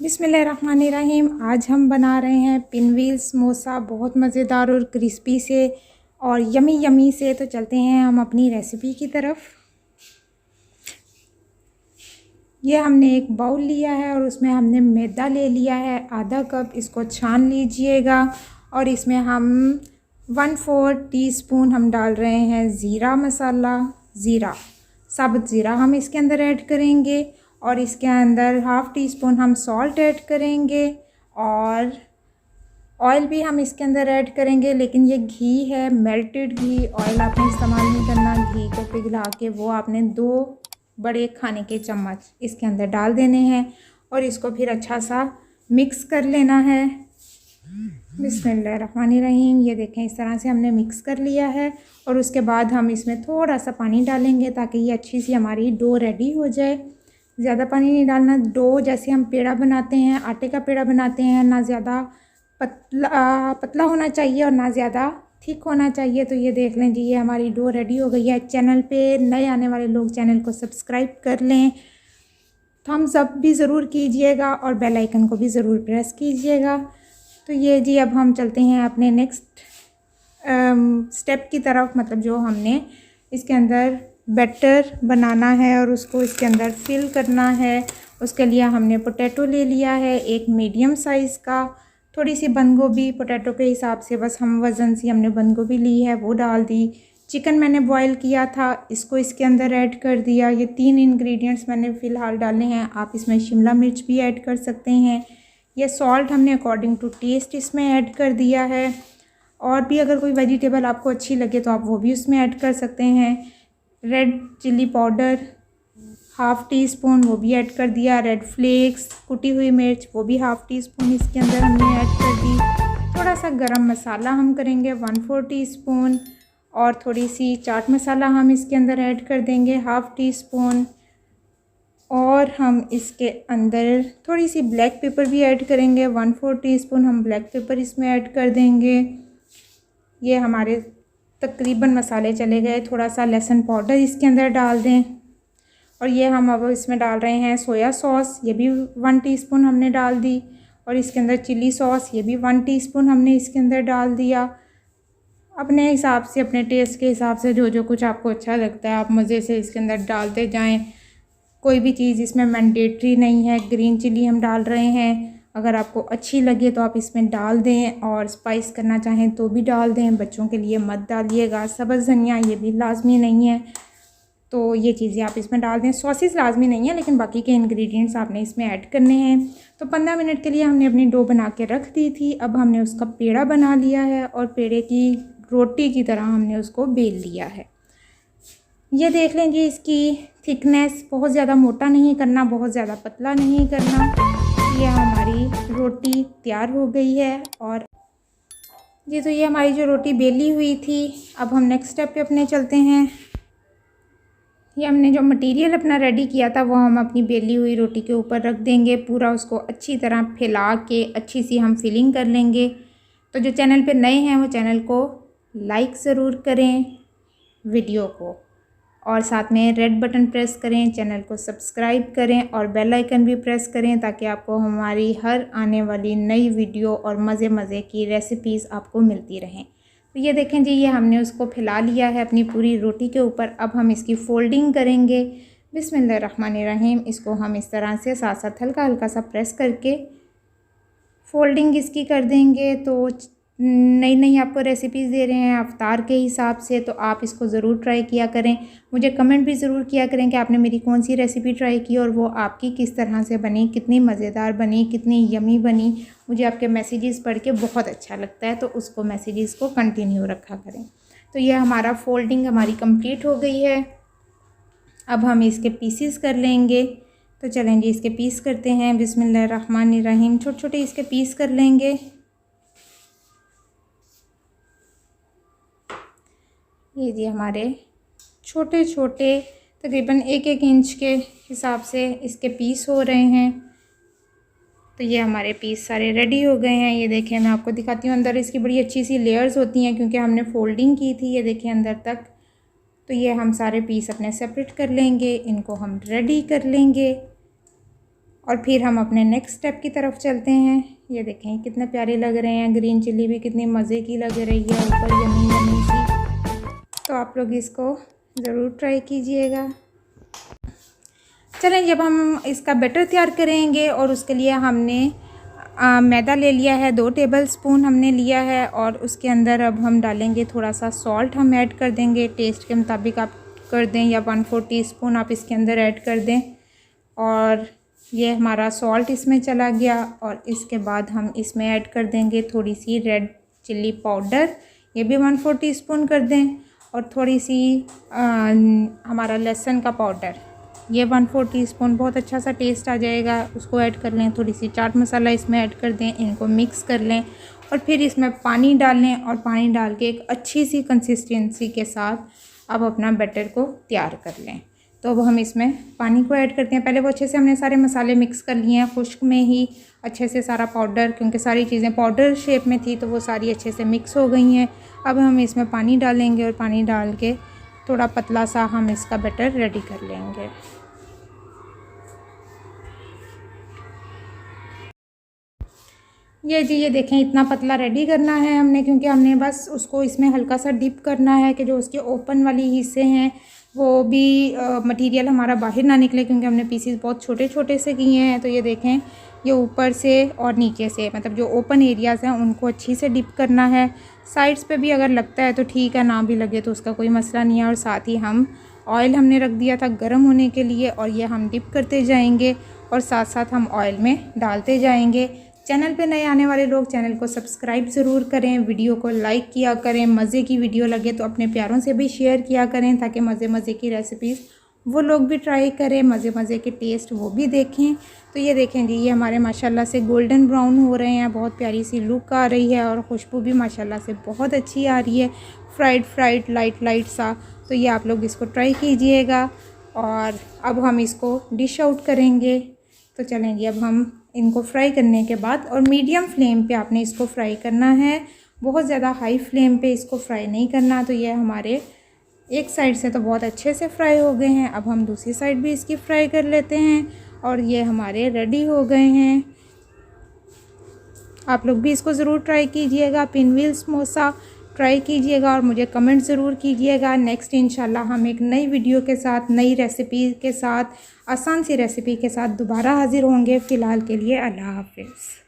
बिस्मिल्लाहिर्रहमानिर्रहीम। आज हम बना रहे हैं पिनव्हील समोसा, बहुत मज़ेदार और क्रिस्पी से और यमी यमी से। तो चलते हैं हम अपनी रेसिपी की तरफ। ये हमने एक बाउल लिया है और उसमें हमने मैदा ले लिया है आधा कप। इसको छान लीजिएगा और इसमें हम 1/4 टीस्पून हम डाल रहे हैं ज़ीरा मसाला। ज़ीरा, साबुत ज़ीरा हम इसके अंदर ऐड करेंगे और इसके अंदर 1/2 टीस्पून हम सॉल्ट ऐड करेंगे और ऑयल भी हम इसके अंदर ऐड करेंगे। लेकिन ये घी है, मेल्टेड घी। ऑयल आपने इस्तेमाल नहीं करना। घी को पिघला के वो आपने 2 बड़े खाने के चम्मच इसके अंदर डाल देने हैं और इसको फिर अच्छा सा मिक्स कर लेना है। बिस्मिल्लाहिर्रहमानिर्रहीम। ये देखें, इस तरह से हमने मिक्स कर लिया है और उसके बाद हम इसमें थोड़ा सा पानी डालेंगे ताकि ये अच्छी सी हमारी डो रेडी हो जाए। ज़्यादा पानी नहीं डालना। डो जैसे हम पेड़ा बनाते हैं, आटे का पेड़ा बनाते हैं, ना ज़्यादा पतला होना चाहिए और ना ज़्यादा थिक होना चाहिए। तो ये देख लें जी, ये हमारी डो रेडी हो गई है। चैनल पे नए आने वाले लोग चैनल को सब्सक्राइब कर लें, थम्स अप भी ज़रूर कीजिएगा और बेल आइकन को भी ज़रूर प्रेस कीजिएगा। तो ये जी, अब हम चलते हैं अपने नेक्स्ट स्टेप की तरफ। मतलब जो हमने इसके अंदर बैटर बनाना है और उसको इसके अंदर फिल करना है। उसके लिए हमने पोटैटो ले लिया है, एक मीडियम साइज़ का। थोड़ी सी बंद गोभी पोटैटो के हिसाब से, बस हम वज़न सी हमने बंद गोभी ली है, वो डाल दी। चिकन मैंने बॉईल किया था, इसको इसके अंदर ऐड कर दिया। ये 3 इंग्रेडिएंट्स मैंने फ़िलहाल डाले हैं। आप इसमें शिमला मिर्च भी ऐड कर सकते हैं। ये सॉल्ट हमने अकॉर्डिंग टू टेस्ट इसमें ऐड कर दिया है। और भी अगर कोई वेजिटेबल आपको अच्छी लगे तो आप वो भी उसमें ऐड कर सकते हैं। रेड चिल्ली पाउडर 1/2 टीस्पून, वो भी ऐड कर दिया। रेड फ्लेक्स, कुटी हुई मिर्च, वो भी 1/2 टीस्पून इसके अंदर हमने ऐड कर दी। थोड़ा सा गरम मसाला हम करेंगे 1/4 टीस्पून और थोड़ी सी चाट मसाला हम इसके अंदर ऐड कर देंगे 1/2 टीस्पून। और हम इसके अंदर थोड़ी सी ब्लैक पेपर भी ऐड करेंगे 1/4 टीस्पून हम ब्लैक पेपर इसमें ऐड कर देंगे। ये हमारे तकरीबन मसाले चले गए। थोड़ा सा लहसुन पाउडर इसके अंदर डाल दें और ये हम अब इसमें डाल रहे हैं सोया सॉस, ये भी 1 टीस्पून हमने डाल दी। और इसके अंदर चिली सॉस, ये भी 1 टीस्पून हमने इसके अंदर डाल दिया। अपने हिसाब से, अपने टेस्ट के हिसाब से जो जो कुछ आपको अच्छा लगता है आप मज़े से इसके अंदर डालते जाएं। कोई भी चीज़ इसमें मैंडेटरी नहीं है। ग्रीन चिली हम डाल रहे हैं, अगर आपको अच्छी लगे तो आप इसमें डाल दें और स्पाइस करना चाहें तो भी डाल दें। बच्चों के लिए मत डालिएगा। सब्ज़ धनिया ये भी लाजमी नहीं है, तो ये चीज़ें आप इसमें डाल दें। सॉसेस लाजमी नहीं है, लेकिन बाकी के इंग्रेडिएंट्स आपने इसमें ऐड करने हैं। तो 15 मिनट के लिए हमने अपनी डो बना के रख दी थी। अब हमने उसका पेड़ा बना लिया है और पेड़े की रोटी की तरह हमने उसको बेल लिया है। ये देख लें जी, इसकी थिकनेस बहुत ज़्यादा मोटा नहीं करना, बहुत ज़्यादा पतला नहीं करना। ये हमारी रोटी तैयार हो गई है। और जी, तो ये हमारी जो रोटी बेली हुई थी। अब हम नेक्स्ट स्टेप पे अपने चलते हैं। ये हमने जो मटेरियल अपना रेडी किया था वो हम अपनी बेली हुई रोटी के ऊपर रख देंगे। पूरा उसको अच्छी तरह फैला के अच्छी सी हम फिलिंग कर लेंगे। तो जो चैनल पे नए हैं वो चैनल को लाइक ज़रूर करें वीडियो को, और साथ में रेड बटन प्रेस करें, चैनल को सब्सक्राइब करें और बेल आइकन भी प्रेस करें ताकि आपको हमारी हर आने वाली नई वीडियो और मज़े मज़े की रेसिपीज़ आपको मिलती रहें। तो ये देखें जी, ये हमने उसको फैला लिया है अपनी पूरी रोटी के ऊपर। अब हम इसकी फ़ोल्डिंग करेंगे। बिस्मिल्लाहिर्रहमानिर्रहीम। इसको हम इस तरह से साथ साथ हल्का हल्का सा प्रेस करके फ़ोल्डिंग इसकी कर देंगे। तो नई नई आपको रेसिपीज़ दे रहे हैं अफ्तार के हिसाब से, तो आप इसको ज़रूर ट्राई किया करें। मुझे कमेंट भी ज़रूर किया करें कि आपने मेरी कौन सी रेसिपी ट्राई की और वो आपकी किस तरह से बनी, कितनी मज़ेदार बनी, कितनी यमी बनी। मुझे आपके मैसेजेस पढ़ के बहुत अच्छा लगता है, तो उसको मैसेजेस को कंटिन्यू रखा करें। तो ये हमारा फ़ोल्डिंग हमारी कंप्लीट हो गई है। अब हम इसके पीसेस कर लेंगे। तो चलें जी, इसके पीस करते हैं। बिस्मिल्लाहिर्रहमानिर्रहीम। छोटे छोटे इसके पीस कर लेंगे। ये जी हमारे छोटे छोटे तकरीबन 1-1 इंच के हिसाब से इसके पीस हो रहे हैं। तो ये हमारे पीस सारे रेडी हो गए हैं। ये देखें, मैं आपको दिखाती हूँ। अंदर इसकी बड़ी अच्छी सी लेयर्स होती हैं क्योंकि हमने फ़ोल्डिंग की थी। ये देखें अंदर तक। तो ये हम सारे पीस अपने सेपरेट कर लेंगे, इनको हम रेडी कर लेंगे। और फिर हम अपने नेक्स्ट स्टेप की तरफ चलते हैं। ये देखें कितने प्यारे लग रहे हैं, ग्रीन चिल्ली भी कितनी मज़े की लग रही है ऊपर यमी यमी सी। तो आप लोग इसको ज़रूर ट्राई कीजिएगा। चलें, जब हम इसका बैटर तैयार करेंगे और उसके लिए हमने मैदा ले लिया है, 2 टेबलस्पून हमने लिया है, और उसके अंदर अब हम डालेंगे थोड़ा सा सॉल्ट हम ऐड कर देंगे, टेस्ट के मुताबिक आप कर दें, या 1/4 टीस्पून आप इसके अंदर ऐड कर दें। और ये हमारा सॉल्ट इसमें चला गया, और इसके बाद हम इसमें ऐड कर देंगे थोड़ी सी रेड चिल्ली पाउडर, ये भी 1/4 टीस्पून कर दें, और थोड़ी सी हमारा लहसुन का पाउडर, ये 1/4 टीस्पून, बहुत अच्छा सा टेस्ट आ जाएगा, उसको ऐड कर लें। थोड़ी सी चाट मसाला इसमें ऐड कर दें, इनको मिक्स कर लें, और फिर इसमें पानी डाल लें, और पानी डाल के एक अच्छी सी कंसिस्टेंसी के साथ अब अपना बैटर को तैयार कर लें। तो अब हम इसमें पानी को ऐड करते हैं। पहले वो अच्छे से हमने सारे मसाले मिक्स कर लिए हैं, खुश्क में ही अच्छे से सारा पाउडर, क्योंकि सारी चीज़ें पाउडर शेप में थी तो वो सारी अच्छे से मिक्स हो गई हैं। अब हम इसमें पानी डालेंगे, और पानी डाल के थोड़ा पतला सा हम इसका बैटर रेडी कर लेंगे। ये देखें इतना पतला रेडी करना है हमने, क्योंकि हमने बस उसको इसमें हल्का सा डिप करना है कि जो उसके ओपन वाली हिस्से हैं वो भी मटेरियल हमारा बाहर ना निकले, क्योंकि हमने पीसीस बहुत छोटे छोटे से किए हैं। तो ये देखें ये ऊपर से और नीचे से, मतलब जो ओपन एरियाज़ हैं उनको अच्छी से डिप करना है। साइड्स पे भी अगर लगता है तो ठीक है, ना भी लगे तो उसका कोई मसला नहीं है। और साथ ही हम ऑयल हमने रख दिया था गर्म होने के लिए, और ये हम डिप करते जाएंगे और साथ साथ हम ऑयल में डालते जाएंगे। चैनल पे नए आने वाले लोग चैनल को सब्सक्राइब ज़रूर करें, वीडियो को लाइक किया करें, मज़े की वीडियो लगे तो अपने प्यारों से भी शेयर किया करें, ताकि मज़े मज़े की रेसिपीज़ वो लोग भी ट्राई करें, मज़े मज़े के टेस्ट वो भी देखें। तो ये देखें जी, ये हमारे माशाल्लाह से गोल्डन ब्राउन हो रहे हैं, बहुत प्यारी सी लुक आ रही है, और खुशबू भी माशाल्लाह से बहुत अच्छी आ रही है, फ्राइड लाइट सा। तो ये आप लोग इसको ट्राई कीजिएगा। और अब हम इसको डिश आउट करेंगे। तो चलेंगे, अब हम इनको फ्राई करने के बाद, और मीडियम फ्लेम पे आपने इसको फ्राई करना है, बहुत ज़्यादा हाई फ्लेम पे इसको फ्राई नहीं करना। तो ये हमारे एक साइड से तो बहुत अच्छे से फ्राई हो गए हैं, अब हम दूसरी साइड भी इसकी फ्राई कर लेते हैं, और ये हमारे रेडी हो गए हैं। आप लोग भी इसको ज़रूर ट्राई कीजिएगा, पिनव्हील समोसा ट्राई कीजिएगा, और मुझे कमेंट ज़रूर कीजिएगा। नेक्स्ट इंशाल्लाह हम एक नई वीडियो के साथ, नई रेसिपी के साथ, आसान सी रेसिपी के साथ दोबारा हाज़िर होंगे। फ़िलहाल के लिए अल्लाह हाफ़िज़।